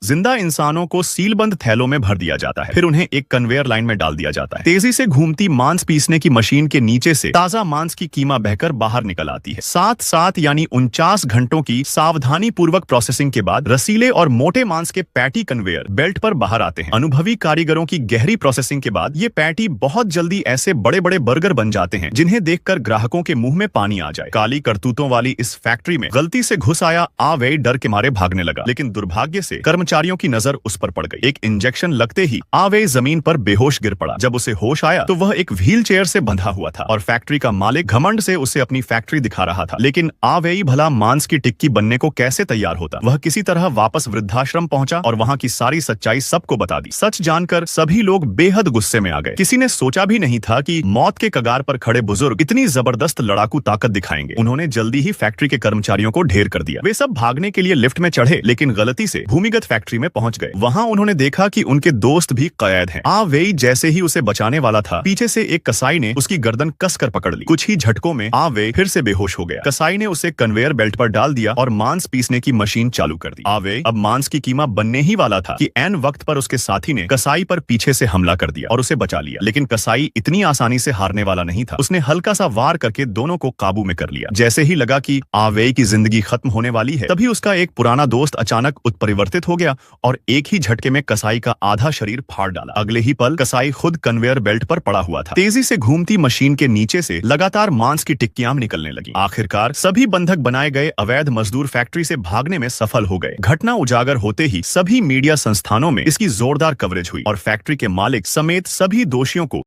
जिंदा इंसानों को सीलबंद थैलों में भर दिया जाता है, फिर उन्हें एक कन्वेयर लाइन में डाल दिया जाता है। तेजी से घूमती मांस पीसने की मशीन के नीचे से ताजा मांस की कीमा बहकर बाहर निकल आती है। 7 यानी 49 घंटों की सावधानी पूर्वक प्रोसेसिंग के बाद रसीले और मोटे मांस के पैटी कन्वेयर बेल्ट पर बाहर आते हैं। अनुभवी कारीगरों की गहरी प्रोसेसिंग के बाद ये पैटी बहुत जल्दी ऐसे बड़े बड़े बर्गर बन जाते हैं जिन्हें देखकर ग्राहकों के मुंह में पानी आ जाए। काली करतूतों वाली इस फैक्ट्री में गलती से घुस आया आ वेई डर के मारे भागने लगा, लेकिन दुर्भाग्य से कर्मचारियों की नजर उस पर पड़ गई। एक इंजेक्शन लगते ही आ वेई जमीन पर बेहोश गिर पड़ा। जब उसे होश आया तो वह एक व्हील चेयर से बंधा हुआ था और फैक्ट्री का मालिक घमंड से उसे अपनी फैक्ट्री दिखा रहा था। लेकिन आ वेई भला मांस की टिक्की बनने को कैसे तैयार होता। वह किसी तरह वापस वृद्धाश्रम पहुंचा और वहां की सारी सच्चाई सबको बता दी। सच जानकर सभी लोग बेहद गुस्से में आ गए। किसी ने सोचा भी नहीं था कि मौत के कगार पर खड़े बुजुर्ग इतनी जबरदस्त लड़ाकू ताकत दिखाएंगे। उन्होंने जल्दी ही फैक्ट्री के कर्मचारियों को ढेर कर दिया। वे सब भागने के लिए लिफ्ट में चढ़े, लेकिन गलती से भूमिगत फैक्ट्री में पहुंच गए। वहां उन्होंने देखा कि उनके दोस्त भी कैद हैं। आ वेई जैसे ही उसे बचाने वाला था, पीछे से एक कसाई ने उसकी गर्दन कसकर पकड़ ली। कुछ ही झटकों में आ वेई फिर से बेहोश हो गया। कसाई ने उसे कन्वेयर बेल्ट पर डाल दिया और मांस पीसने की मशीन चालू कर दी। आ वेई अब मांस की कीमा बनने ही वाला था कि ऐन वक्त पर उसके साथी ने कसाई पर पीछे से हमला कर दिया और उसे बचा लिया। लेकिन कसाई इतनी आसानी से हारने वाला नहीं था। उसने हल्का सा वार करके दोनों को काबू में कर लिया। जैसे ही लगा कि आ वेई की जिंदगी खत्म होने वाली है, तभी उसका एक पुराना दोस्त अचानक उत्परिवर्तित हो गया और एक ही झटके में कसाई का आधा शरीर फाड़ डाला। अगले ही पल कसाई खुद कन्वेयर बेल्ट पर पड़ा हुआ था। तेजी से घूमती मशीन के नीचे से लगातार मांस की टिक्कियां निकलने लगी। आखिरकार सभी बंधक बनाए गए अवैध मजदूर फैक्ट्री से भागने में सफल हो गए। घटना उजागर होते ही सभी मीडिया संस्थानों में इसकी जोरदार कवरेज हुई और फैक्ट्री के मालिक समेत सभी दोषियों को